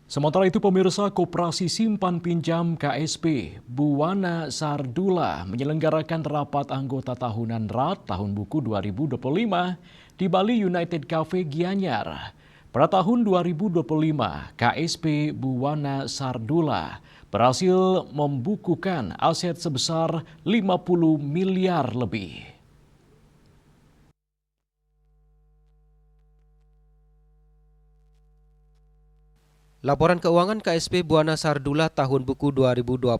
Sementara itu pemirsa Koperasi Simpan Pinjam KSP Buwana Sardula menyelenggarakan rapat anggota tahunan RAT tahun buku 2025 di Bali United Cafe Gianyar. Pada tahun 2025, KSP Buwana Sardula berhasil membukukan aset sebesar 50 miliar lebih. Laporan keuangan KSP Buwana Sardula tahun buku 2025,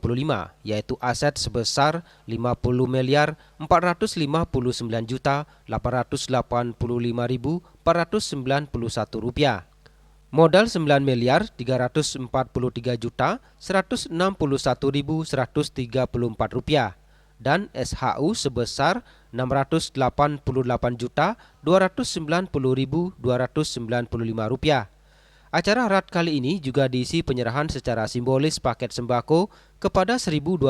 yaitu aset sebesar 50 miliar 459 juta 885.491 rupiah. Modal 9 miliar 343 juta 161.134 rupiah. Dan SHU sebesar 688 juta 290.295 rupiah. Acara RAT kali ini juga diisi penyerahan secara simbolis paket sembako kepada 1.250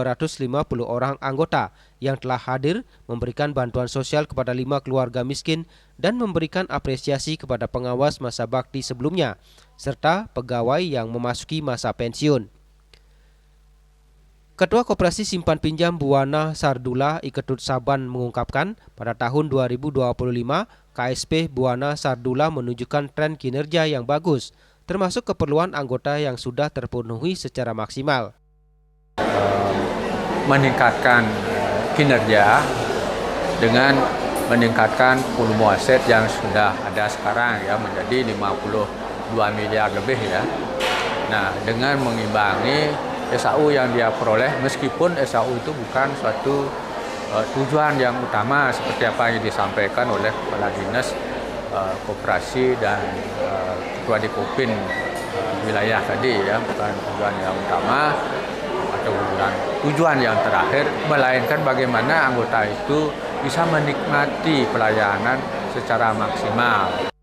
orang anggota yang telah hadir memberikan bantuan sosial kepada 5 keluarga miskin dan memberikan apresiasi kepada pengawas masa bakti sebelumnya, serta pegawai yang memasuki masa pensiun. Ketua Koperasi Simpan Pinjam Buwana Sardula Iketut Saban mengungkapkan pada tahun 2025 KSP Buwana Sardula menunjukkan tren kinerja yang bagus, termasuk keperluan anggota yang sudah terpenuhi secara maksimal. Meningkatkan kinerja dengan meningkatkan volume aset yang sudah ada sekarang ya menjadi 52 miliar lebih ya. Nah, dengan mengimbangi SHU yang dia peroleh, meskipun SHU itu bukan suatu tujuan yang utama seperti apa yang disampaikan oleh Kepala Dinas Koperasi dan Ketua Dikopin wilayah tadi ya, bukan tujuan yang utama atau bukan tujuan yang terakhir, melainkan bagaimana anggota itu bisa menikmati pelayanan secara maksimal.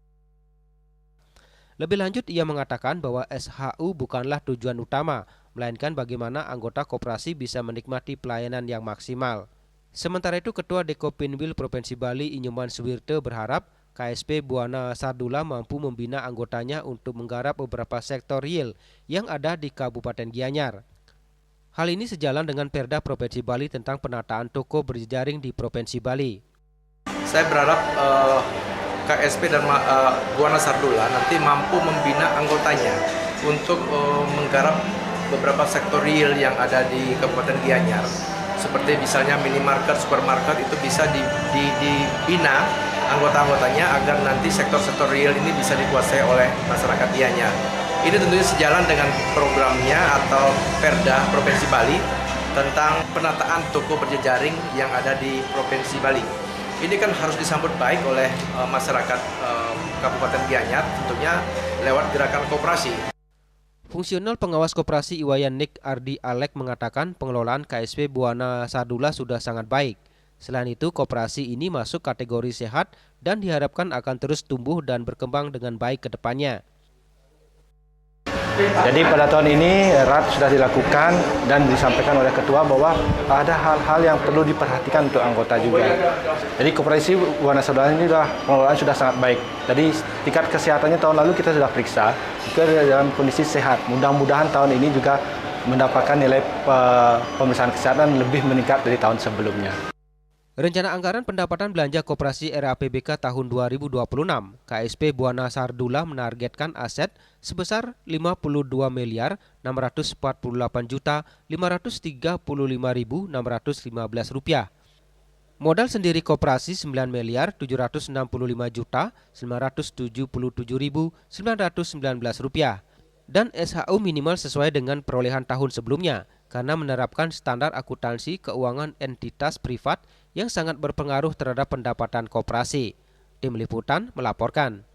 Lebih lanjut, ia mengatakan bahwa SHU bukanlah tujuan utama, melainkan bagaimana anggota koperasi bisa menikmati pelayanan yang maksimal. Sementara itu, Ketua Dekopinwil Provinsi Bali Inyoman Suwirte berharap KSP Buwana Sardula mampu membina anggotanya untuk menggarap beberapa sektor real yang ada di Kabupaten Gianyar. Hal ini sejalan dengan Perda Provinsi Bali tentang penataan toko berjejaring di Provinsi Bali. Saya berharap KSP dan Buwana Sardula nanti mampu membina anggotanya untuk menggarap beberapa sektor real yang ada di Kabupaten Gianyar. Seperti misalnya minimarket, supermarket itu bisa dibina anggota-anggotanya agar nanti sektor-sektor real ini bisa dikuasai oleh masyarakat Gianyar. Ini tentunya sejalan dengan programnya atau Perda Provinsi Bali tentang penataan toko berjejaring yang ada di Provinsi Bali. Ini kan harus disambut baik oleh masyarakat Kabupaten Gianyar, tentunya lewat gerakan koperasi. Fungsional pengawas koperasi Iwayan Nik Ardi Alek mengatakan pengelolaan KSP Buwana Sardula sudah sangat baik. Selain itu, koperasi ini masuk kategori sehat dan diharapkan akan terus tumbuh dan berkembang dengan baik ke depannya. Jadi pada tahun ini RAT sudah dilakukan dan disampaikan oleh Ketua bahwa ada hal-hal yang perlu diperhatikan untuk anggota juga. Jadi Koperasi Buwana Sardula ini pengelolaan sudah sangat baik. Jadi tingkat kesehatannya tahun lalu kita sudah periksa, juga dalam kondisi sehat. Mudah-mudahan tahun ini juga mendapatkan nilai pemeriksaan kesehatan lebih meningkat dari tahun sebelumnya. Rencana anggaran pendapatan belanja koperasi RAPBK tahun 2026, KSP Buwana Sardula menargetkan aset sebesar 52 miliar 648 juta 535.615 rupiah. Modal sendiri koperasi 9 miliar 765 juta 977.919 rupiah. Dan SHU minimal sesuai dengan perolehan tahun sebelumnya karena menerapkan standar akuntansi keuangan entitas privat yang sangat berpengaruh terhadap pendapatan koperasi. Tim Liputan melaporkan.